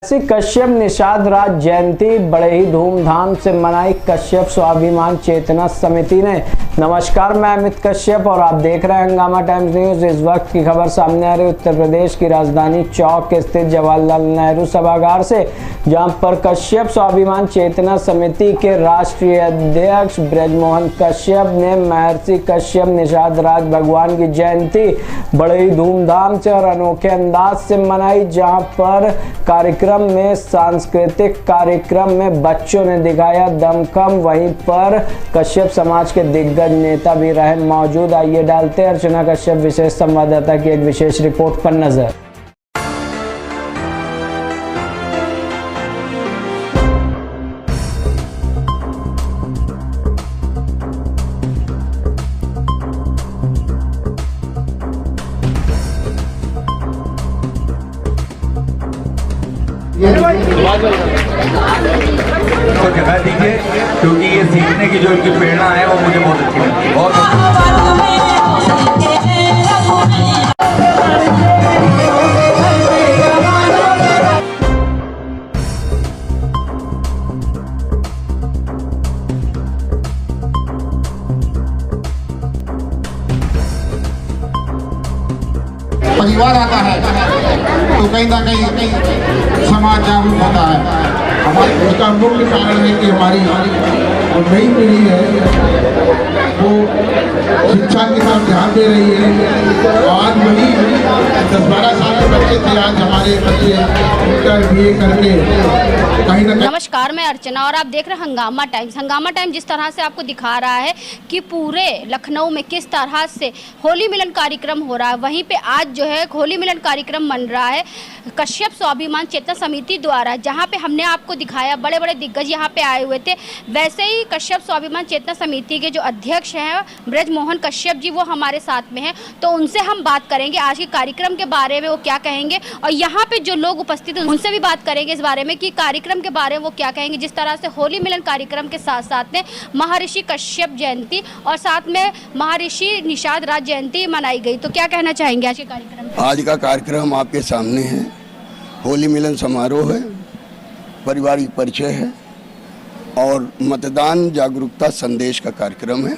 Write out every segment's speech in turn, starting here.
कश्यप निषाद राज जयंती बड़े ही धूमधाम से मनाई कश्यप स्वाभिमान चेतना समिति ने। नमस्कार, मैं अमित कश्यप और आप देख रहे हैं हंगामा टाइम्स न्यूज। इस वक्त की खबर सामने आ रही उत्तर प्रदेश की राजधानी चौक स्थित जवाहरलाल नेहरू सभागार से, जहां पर कश्यप स्वाभिमान चेतना समिति के राष्ट्रीय अध्यक्ष ब्रजमोहन कश्यप ने महर्षि कश्यप निषाद राज भगवान की जयंती बड़े ही धूमधाम से और अनोखे अंदाज से मनाई। जहां पर कार्यक्रम में सांस्कृतिक कार्यक्रम में बच्चों ने दिखाया दमखम, वहीं पर कश्यप समाज के दिग्गज नेता भी रहे मौजूद। आइए डालते हैं अर्चना कश्यप विशेष संवाददाता की एक विशेष रिपोर्ट पर नजर। तो जगह दीजिए, क्योंकि ये सीखने की जो इनकी प्रेरणा है वो मुझे बहुत अच्छी लगती है। बहुत परिवार आता है तो कहीं ना कहीं समाज जागरूक होता है। हमारे उसका मुख्य कारण है कि हमारी जो नई पीढ़ी है वो शिक्षा की तरफ ध्यान दे रही है। आज वही 10-12 साल के बच्चे थे, आज हमारे बच्चे BA करके कहीं ना कहीं। नमस्कार, मैं अर्चना और आप देख रहे हैं हंगामा टाइम्स। हंगामा टाइम्स जिस तरह से आपको दिखा रहा है कि पूरे लखनऊ में किस तरह से होली मिलन कार्यक्रम हो रहा है, वहीं पे आज जो है होली मिलन कार्यक्रम मन रहा है कश्यप स्वाभिमान चेतना समिति द्वारा, जहां पे हमने आपको दिखाया बड़े बड़े दिग्गज यहां पे आए हुए थे। वैसे ही कश्यप स्वाभिमान चेतना समिति के जो अध्यक्ष हैं ब्रजमोहन कश्यप जी, वो हमारे साथ में हैं, तो उनसे हम बात करेंगे आज के कार्यक्रम के बारे में, वो क्या कहेंगे, और यहाँ पे जो लोग उपस्थित हैं उनसे भी बात करेंगे इस बारे में कि कार्यक्रम के बारे में वो क्या कहेंगे। जिस तरह से होली मिलन कार्यक्रम के साथ साथ में महर्षि कश्यप जयंती और साथ में महर्षि निषाद राज जयंती मनाई गई, तो क्या कहना चाहेंगे आज के कार्यक्रम? आज का कार्यक्रम आपके सामने है, होली मिलन समारोह है, पारिवारिक परिचय है और मतदान जागरूकता संदेश का कार्यक्रम है।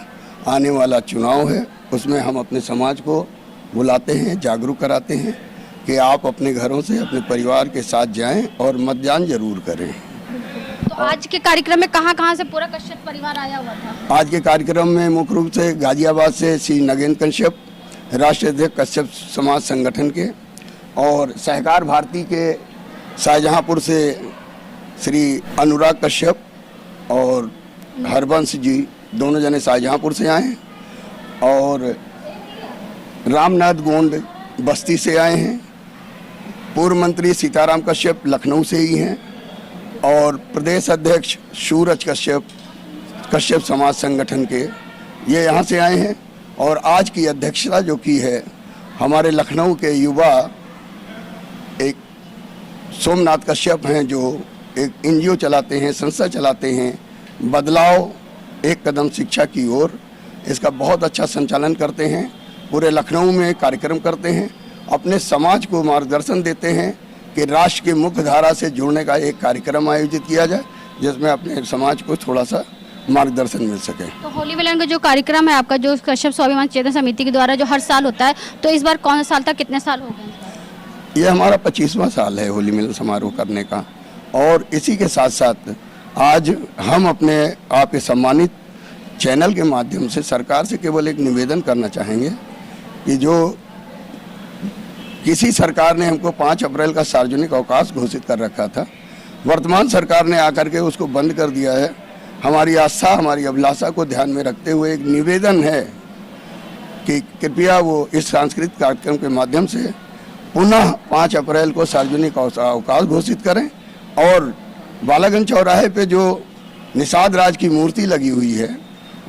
आने वाला चुनाव है, उसमें हम अपने समाज को बुलाते हैं, जागरूक कराते हैं कि आप अपने घरों से अपने परिवार के साथ जाएं और मतदान जरूर करें। तो आज के कार्यक्रम में कहाँ से पूरा कश्यप परिवार आया हुआ था? आज के कार्यक्रम में मुख्य रूप से गाजियाबाद से श्री नगेंद्र कश्यप, राष्ट्रीय अध्यक्ष कश्यप समाज संगठन के, और सहकार भारती के शाहजहांपुर से श्री अनुराग कश्यप और हरबंश जी, दोनों जने शाहजहांपुर से आए हैं, और रामनाथ गोंड बस्ती से आए हैं, पूर्व मंत्री सीताराम कश्यप लखनऊ से ही हैं, और प्रदेश अध्यक्ष सूरज कश्यप कश्यप समाज संगठन के, ये यहाँ से आए हैं। और आज की अध्यक्षता जो की है हमारे लखनऊ के युवा एक सोमनाथ कश्यप हैं, जो एक NGO चलाते हैं, संस्था चलाते हैं, बदलाव एक कदम शिक्षा की ओर, इसका बहुत अच्छा संचालन करते हैं, पूरे लखनऊ में कार्यक्रम करते हैं, अपने समाज को मार्गदर्शन देते हैं कि राष्ट्र की मुख्य धारा से जुड़ने का एक कार्यक्रम आयोजित किया जाए, जिसमें अपने समाज को थोड़ा सा मार्गदर्शन मिल सके। तो होली मिलन का जो कार्यक्रम है आपका, जो कश्यप स्वाभिमान चेतना समिति के द्वारा जो हर साल होता है, तो इस बार कौन सा साल था, कितने साल हो गए? ये हमारा 25वां साल है होली मिलन समारोह करने का। और इसी के साथ साथ आज हम अपने आपके सम्मानित चैनल के माध्यम से सरकार से केवल एक निवेदन करना चाहेंगे कि जो किसी सरकार ने हमको 5 अप्रैल का सार्वजनिक अवकाश घोषित कर रखा था, वर्तमान सरकार ने आकर के उसको बंद कर दिया है। हमारी आस्था, हमारी अभिलाषा को ध्यान में रखते हुए एक निवेदन है कि कृपया वो इस सांस्कृतिक कार्यक्रम के माध्यम से पुनः 5 अप्रैल को सार्वजनिक अवकाश घोषित करें, और बालागंज चौराहे पे जो निषाद राज की मूर्ति लगी हुई है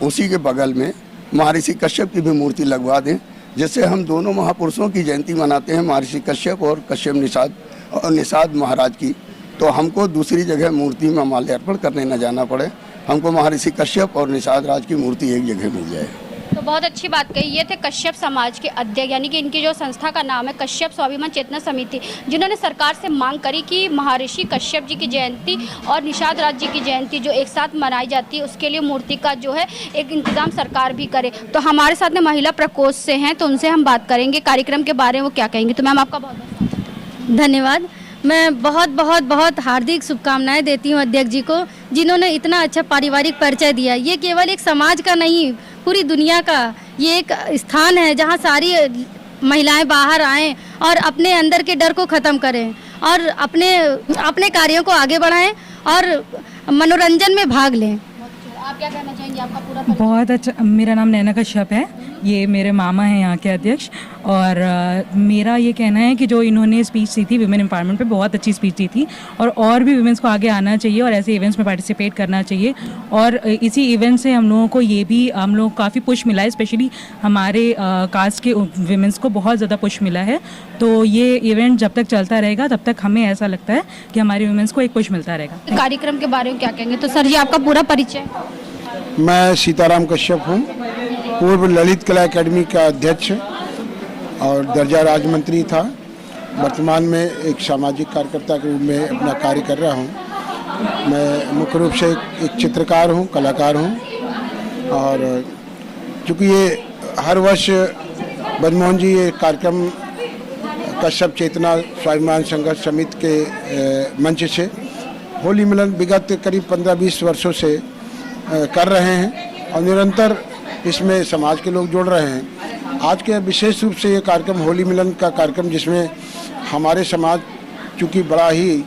उसी के बगल में महर्षि कश्यप की भी मूर्ति लगवा दें, जिससे हम दोनों महापुरुषों की जयंती मनाते हैं, महर्षि कश्यप और कश्यप निषाद महाराज की। तो हमको दूसरी जगह मूर्ति में माल्यार्पण करने न जाना पड़े, हमको महर्षि कश्यप और निषाद राज की मूर्ति एक जगह मिल जाए। तो बहुत अच्छी बात कही। ये थे कश्यप समाज के अध्यक्ष, यानी कि इनकी जो संस्था का नाम है कश्यप स्वाभिमान चेतना समिति, जिन्होंने सरकार से मांग करी कि महर्षि कश्यप जी की जयंती और निषाद राज जी की जयंती जो एक साथ मनाई जाती है उसके लिए मूर्ति का जो है एक इंतजाम सरकार भी करे। तो हमारे साथ में महिला प्रकोष्ठ से हैं, तो उनसे हम बात करेंगे कार्यक्रम के बारे में, वो क्या कहेंगे। तो मैम आपका बहुत बहुत धन्यवाद। मैं बहुत बहुत बहुत हार्दिक शुभकामनाएं देती हूं अध्यक्ष जी को, जिन्होंने इतना अच्छा पारिवारिक परिचय दिया। ये केवल एक समाज का नहीं, पूरी दुनिया का ये एक स्थान है जहां सारी महिलाएं बाहर आएं और अपने अंदर के डर को ख़त्म करें और अपने कार्यों को आगे बढ़ाएं और मनोरंजन में भाग लें। आप क्या कहना चाहेंगे, आपका पूरा परिचय? बहुत अच्छा। मेरा नाम नैना कश्यप है, ये मेरे मामा हैं यहाँ के अध्यक्ष। और मेरा ये कहना है कि जो इन्होंने स्पीच दी थी विमेन एम्पावरमेंट पे, बहुत अच्छी स्पीच दी थी और भी विमेंस को आगे आना चाहिए और ऐसे इवेंट्स में पार्टिसिपेट करना चाहिए। और इसी इवेंट से हम लोगों को हम लोग काफ़ी पुश मिला है, स्पेशली हमारे कास्ट के विमेंस को बहुत ज़्यादा पुश मिला है। तो ये इवेंट जब तक चलता रहेगा तब तक हमें ऐसा लगता है कि हमारे विमेंस को एक पुश मिलता रहेगा। कार्यक्रम के बारे में क्या कहेंगे। तो सर जी आपका पूरा परिचय। मैं सीताराम कश्यप हूँ, पूर्व ललित कला एकेडमी का अध्यक्ष और दर्जा राज्य मंत्री था। वर्तमान में एक सामाजिक कार्यकर्ता के रूप में अपना कार्य कर रहा हूँ। मैं मुख्य रूप से एक चित्रकार हूँ, कलाकार हूँ। और चूँकि ये हर वर्ष बजमोहन जी ये कार्यक्रम कश्यप चेतना स्वाभिमान संघर्ष समिति के मंच से होली मिलन विगत करीब 15-20 वर्षों से कर रहे हैं और निरंतर इसमें समाज के लोग जुड़ रहे हैं। आज के विशेष रूप से ये कार्यक्रम होली मिलन का कार्यक्रम, जिसमें हमारे समाज चूँकि बड़ा ही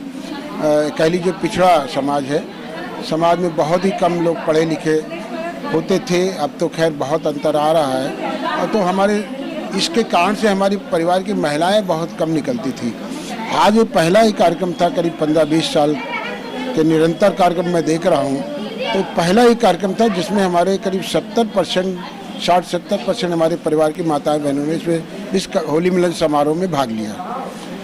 कह लीजिए पिछड़ा समाज है, समाज में बहुत ही कम लोग पढ़े लिखे होते थे, अब तो खैर बहुत अंतर आ रहा है। और तो हमारे इसके कारण से हमारी परिवार की महिलाएं बहुत कम निकलती थी। आज ये पहला ही कार्यक्रम था, करीब 15-20 साल के निरंतर कार्यक्रम मैं देख रहा हूँ, तो पहला ही कार्यक्रम था जिसमें हमारे करीब 60-70% हमारे परिवार की माताएं बहनों ने इस होली मिलन समारोह में भाग लिया।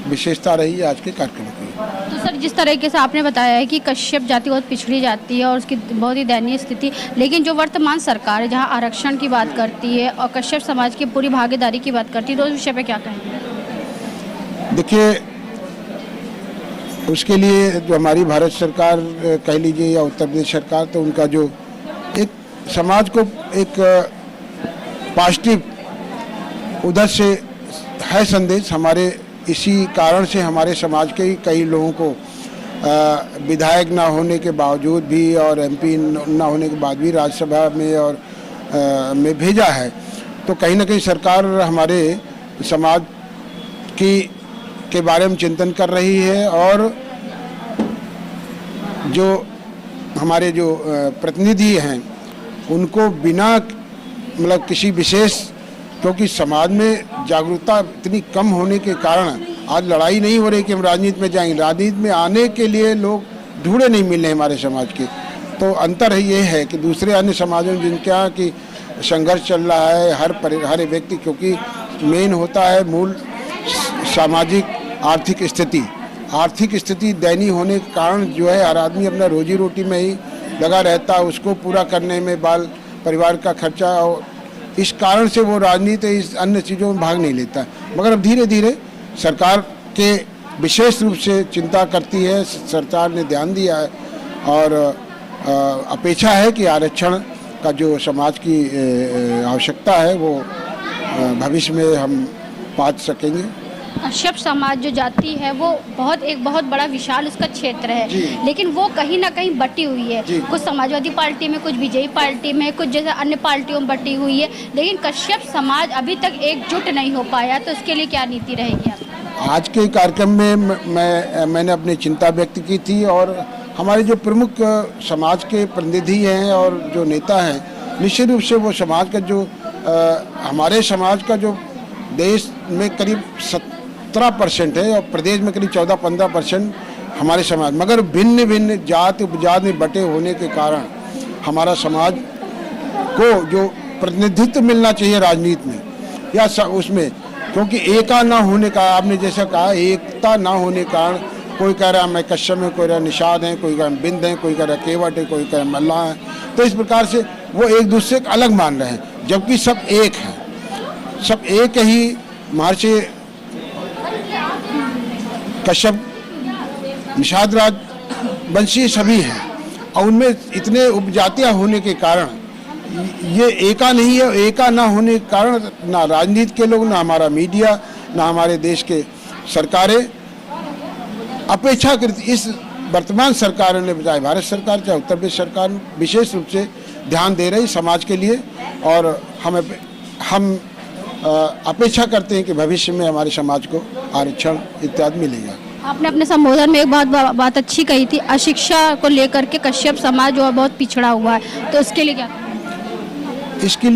विशेषता रही आज के कार्यक्रम की। तो सर जिस तरीके से आपने बताया है कि कश्यप जाति बहुत पिछड़ी जाती है और उसकी बहुत ही दयनीय स्थिति, लेकिन जो वर्तमान सरकार है जहां आरक्षण की बात करती है और कश्यप समाज की पूरी भागीदारी की बात करती है, तो उस विषय पे क्या कहेंगे। देखिए, उसके लिए जो हमारी भारत सरकार कह लीजिए या उत्तर प्रदेश सरकार, तो उनका जो एक समाज को एक पॉजिटिव उधर से है संदेश। हमारे इसी कारण से हमारे समाज के ही कई लोगों को विधायक ना होने के बावजूद भी और एमपी ना होने के बाद भी राज्यसभा में और में भेजा है। तो कहीं ना कहीं सरकार हमारे समाज के बारे में चिंतन कर रही है और जो हमारे जो प्रतिनिधि हैं उनको बिना मतलब किसी विशेष, क्योंकि समाज में जागरूकता इतनी कम होने के कारण आज लड़ाई नहीं हो रही कि हम राजनीति में जाएंगे। राजनीति में आने के लिए लोग ढूंढे नहीं मिल रहे हमारे समाज के। तो अंतर है ये है कि दूसरे अन्य समाजों में जिनके यहाँ की संघर्ष चल रहा है, हर व्यक्ति, क्योंकि मेन होता है मूल सामाजिक आर्थिक स्थिति दयनीय होने के कारण जो है हर आदमी अपना रोजी रोटी में ही लगा रहता है, उसको पूरा करने में बाल परिवार का खर्चा, और इस कारण से वो राजनीति इस अन्य चीज़ों में भाग नहीं लेता। मगर अब धीरे धीरे सरकार के विशेष रूप से चिंता करती है, सरकार ने ध्यान दिया है और अपेक्षा है कि आरक्षण का जो समाज की आवश्यकता है वो भविष्य में हम पा सकेंगे। कश्यप समाज जो जाति है वो एक बहुत बड़ा विशाल उसका क्षेत्र है, लेकिन वो कहीं ना कहीं बटी हुई है। कुछ समाजवादी पार्टी में, कुछ बीजेपी पार्टी में, कुछ जैसे अन्य पार्टियों में बटी हुई है, लेकिन कश्यप समाज अभी तक एकजुट नहीं हो पाया। तो इसके लिए क्या नीति रहेगी आपकी? आज के कार्यक्रम में मैंने अपनी चिंता व्यक्त की थी और हमारे जो प्रमुख समाज के प्रतिनिधि हैं और जो नेता हैं, निश्चित रूप से वो समाज का जो हमारे समाज का जो देश में करीब 17% है और प्रदेश में करीब 14-15% हमारे समाज, मगर भिन्न भिन्न जाति उपजात में बटे होने के कारण हमारा समाज को जो प्रतिनिधित्व मिलना चाहिए राजनीति में या उसमें, क्योंकि एका ना होने का, आपने जैसा कहा एकता ना होने के कारण कोई कह रहा है मैं कश्यप है, कोई कह रहा निषाद है, कोई कह रहा बिंद है, कोई कह रहा केवट है, कोई कह रहा मल्ला है। तो इस प्रकार से वो एक दूसरे को अलग मान रहे हैं, जबकि सब एक हैं, सब एक ही महर्षि कश्यप, निषाद राज वंशी सभी हैं और उनमें इतने उपजातियाँ होने के कारण ये एका नहीं है। एका ना होने के कारण ना राजनीति के लोग, ना हमारा मीडिया, ना हमारे देश के सरकारें अपेक्षाकृत इस वर्तमान सरकार ने, चाहे भारत सरकार चाहे उत्तर प्रदेश सरकार, विशेष रूप से ध्यान दे रही समाज के लिए और हम अपेक्षा करते हैं कि भविष्य में हमारे समाज को आरक्षण इत्यादि मिलेगा। आपने अपने संबोधन में एक बात अच्छी कही थी, अशिक्षा को लेकर के कश्यप समाज जो है बहुत पिछड़ा हुआ है, तो इसके लिए क्या? इसके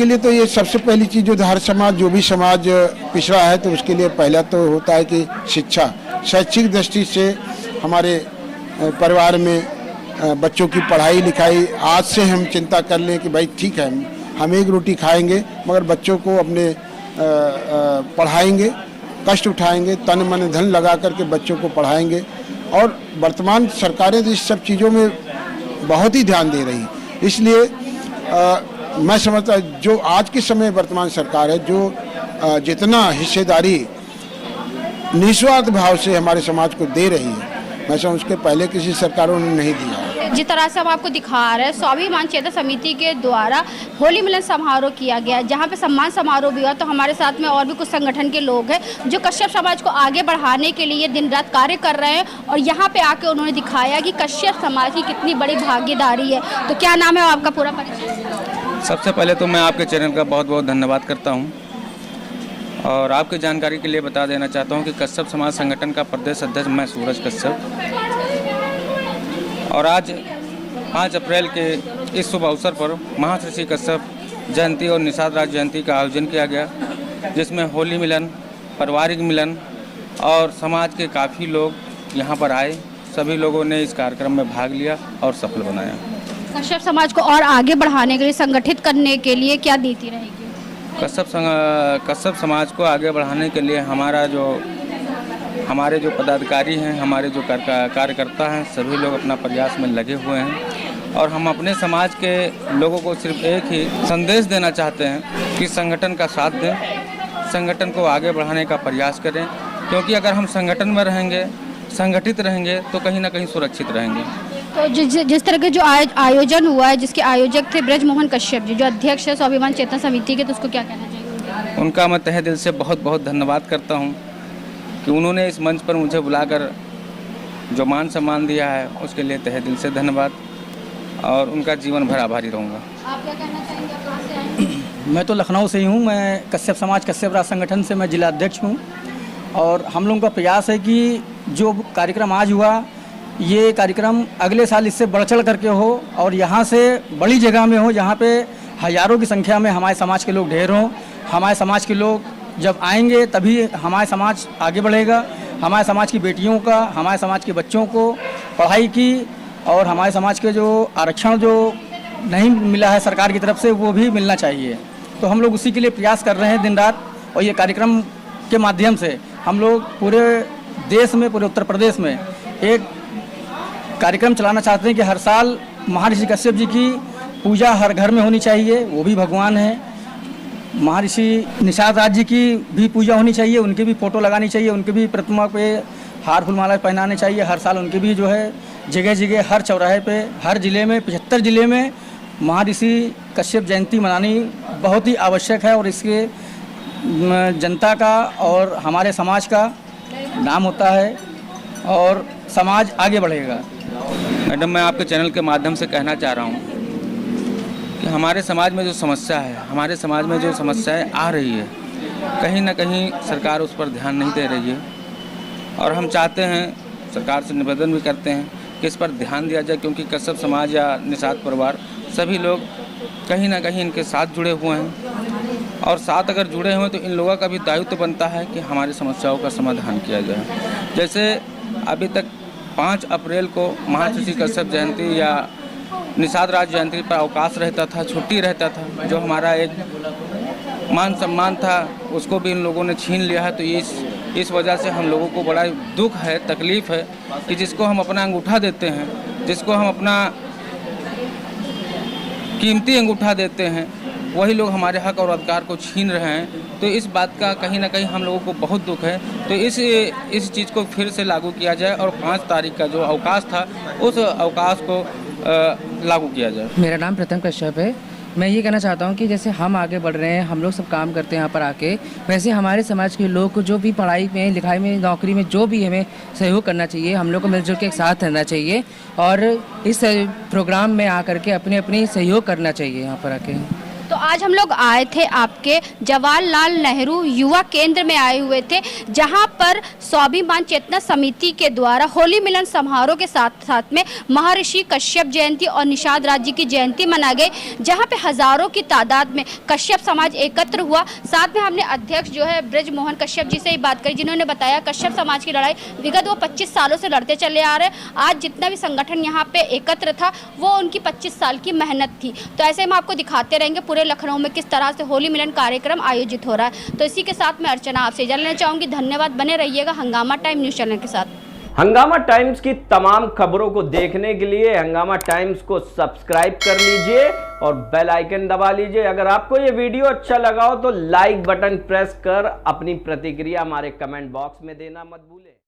लिए तो ये सबसे पहली चीज़ जो हर समाज, जो भी समाज पिछड़ा है तो उसके लिए पहला तो होता है कि शिक्षा, शैक्षिक दृष्टि से हमारे परिवार में बच्चों की पढ़ाई लिखाई आज से हम चिंता कर लें कि भाई ठीक है हम एक रोटी खाएंगे मगर बच्चों को अपने पढ़ाएंगे, कष्ट उठाएंगे, तन मन धन लगा करके बच्चों को पढ़ाएंगे। और वर्तमान सरकारें तो इस सब चीज़ों में बहुत ही ध्यान दे रही, इसलिए मैं समझता जो आज के समय वर्तमान सरकार है जो जितना हिस्सेदारी निस्वार्थ भाव से हमारे समाज को दे रही है, मैं समझ उसके पहले किसी सरकारों ने नहीं दिया। जिस तरह से हम आपको दिखा रहे हैं, स्वाभिमान चेतना समिति के द्वारा होली मिलन समारोह किया गया, जहां पे सम्मान समारोह भी हुआ। तो हमारे साथ में और भी कुछ संगठन के लोग हैं जो कश्यप समाज को आगे बढ़ाने के लिए दिन रात कार्य कर रहे हैं और यहाँ पे आके उन्होंने दिखाया कि कश्यप समाज की कितनी बड़ी भागीदारी है। तो क्या नाम है आपका, पूरा परिचय? सबसे पहले तो मैं आपके चैनल का बहुत बहुत धन्यवाद करता हूँ और आपकी जानकारी के लिए बता देना चाहता हूँ कि कश्यप समाज संगठन का प्रदेश अध्यक्ष मैं सूरज कश्यप, और आज 5 अप्रैल के इस शुभ अवसर पर महर्षि कश्यप जयंती और निषाद राज जयंती का आयोजन किया गया, जिसमें होली मिलन, पारिवारिक मिलन और समाज के काफ़ी लोग यहाँ पर आए। सभी लोगों ने इस कार्यक्रम में भाग लिया और सफल बनाया। कश्यप समाज को और आगे बढ़ाने के लिए, संगठित करने के लिए क्या नीति रहेगी? कश्यप समाज को आगे बढ़ाने के लिए हमारे जो पदाधिकारी हैं, हमारे जो कार्यकर्ता हैं, सभी लोग अपना प्रयास में लगे हुए हैं और हम अपने समाज के लोगों को सिर्फ एक ही संदेश देना चाहते हैं कि संगठन का साथ दें, संगठन को आगे बढ़ाने का प्रयास करें, क्योंकि अगर हम संगठन में रहेंगे, संगठित रहेंगे तो कहीं ना कहीं सुरक्षित रहेंगे। तो जिस तरह के जो आयोजन हुआ है, जिसके आयोजक थे ब्रजमोहन कश्यप जी, जो अध्यक्ष है स्वाभिमान चेतना समिति के, तो उसको क्या कहना चाहिए? उनका मैं तहे दिल से बहुत बहुत धन्यवाद करता हूँ कि उन्होंने इस मंच पर मुझे बुलाकर जो मान सम्मान दिया है, उसके लिए तहे दिल से धन्यवाद और उनका जीवन भर आभारी रहूँगा। आप क्या कहना चाहेंगे, कहाँ से आए? मैं तो लखनऊ से ही हूँ। मैं कश्यप समाज कश्यप राज संगठन से मैं जिला अध्यक्ष हूँ और हम लोगों का प्रयास है कि जो कार्यक्रम आज हुआ, ये कार्यक्रम अगले साल इससे बढ़ चढ़ करके हो और यहाँ से बड़ी जगह में हो, जहाँ पे हज़ारों की संख्या में हमारे समाज के लोग ढेर हों। हमारे समाज के लोग जब आएंगे तभी हमारे समाज आगे बढ़ेगा। हमारे समाज की बेटियों का, हमारे समाज के बच्चों को पढ़ाई की और हमारे समाज के जो आरक्षण जो नहीं मिला है सरकार की तरफ से, वो भी मिलना चाहिए। तो हम लोग उसी के लिए प्रयास कर रहे हैं दिन रात और ये कार्यक्रम के माध्यम से हम लोग पूरे देश में, पूरे उत्तर प्रदेश में एक कार्यक्रम चलाना चाहते हैं कि हर साल महर्षि कश्यप जी की पूजा हर घर में होनी चाहिए, वो भी भगवान हैं। महर्षि निषाद राज जी की भी पूजा होनी चाहिए, उनकी भी फ़ोटो लगानी चाहिए, उनकी भी प्रतिमा पे हार फूल माला पहनाने चाहिए। हर साल उनकी भी जो है जगह जगह, हर चौराहे पे, हर ज़िले में, 75 ज़िले में महर्षि कश्यप जयंती मनानी बहुत ही आवश्यक है और इसके जनता का और हमारे समाज का नाम होता है और समाज आगे बढ़ेगा। मैडम, मैं आपके चैनल के माध्यम से कहना चाह रहा हूँ कि हमारे समाज में जो समस्या है, हमारे समाज में जो समस्याएं आ रही है, कहीं ना कहीं सरकार उस पर ध्यान नहीं दे रही है और हम चाहते हैं, सरकार से निवेदन भी करते हैं कि इस पर ध्यान दिया जाए, क्योंकि कश्यप समाज या निषाद परिवार सभी लोग कहीं ना कहीं इनके साथ जुड़े हुए हैं और साथ अगर जुड़े हुए तो इन लोगों का भी दायित्व बनता है कि हमारी समस्याओं का समाधान किया जाए। जैसे अभी तक 5 अप्रैल को महर्षि कश्यप जयंती या निषाद राज जयंती पर अवकाश रहता था, छुट्टी रहता था, जो हमारा एक मान सम्मान था उसको भी इन लोगों ने छीन लिया है। तो इस वजह से हम लोगों को बड़ा दुख है, तकलीफ़ है कि जिसको हम अपना अंगूठा देते हैं, जिसको हम अपना कीमती अंगूठा देते हैं, वही लोग हमारे हक और अधिकार को छीन रहे हैं। तो इस बात का कहीं ना कहीं हम लोगों को बहुत दुख है। तो इस चीज़ को फिर से लागू किया जाए और 5 तारीख का जो अवकाश था उस अवकाश को लागू किया जाए। मेरा नाम प्रथम कश्यप है। मैं ये कहना चाहता हूँ कि जैसे हम आगे बढ़ रहे हैं, हम लोग सब काम करते हैं यहाँ पर आके, वैसे हमारे समाज के लोग को जो भी पढ़ाई में, लिखाई में, नौकरी में जो भी हमें सहयोग करना चाहिए, हम लोग को मिलजुल के एक साथ रहना चाहिए और इस प्रोग्राम में आकर के अपने अपनी सहयोग करना चाहिए यहाँ पर आके। तो आज हम लोग आए थे आपके जवाहरलाल नेहरू युवा केंद्र में आए हुए थे, जहां पर स्वाभिमान चेतना समिति के द्वारा होली मिलन समारोह के साथ साथ में महर्षि कश्यप जयंती और निषाद राज जी की जयंती मनाई गई, जहां पे हजारों की तादाद में कश्यप समाज एकत्र हुआ। साथ में हमने अध्यक्ष जो है ब्रज मोहन कश्यप जी से ही बात करी, जिन्होंने बताया कश्यप समाज की लड़ाई विगत वो 25 सालों से लड़ते चले आ रहे हैं। आज जितना भी संगठन यहाँ पे एकत्र था वो उनकी 25 साल की मेहनत थी। तो ऐसे हम आपको दिखाते रहेंगे पूरे लखनऊ में किस तरह से होली मिलन कार्यक्रम आयोजित हो रहा है। तो इसी के साथ मैं अर्चना आपसे जानना चाहूंगी। धन्यवाद, बने रहिएगा हंगामा टाइम न्यूज चैनल के साथ। हंगामा टाइम्स की तमाम खबरों को देखने के लिए हंगामा टाइम्स को सब्सक्राइब कर लीजिए और बेल आइकन दबा लीजिए। अगर आपको ये वीडियो अच्छा लगा हो तो लाइक बटन प्रेस कर अपनी प्रतिक्रिया हमारे कमेंट बॉक्स में देना मत भूलें।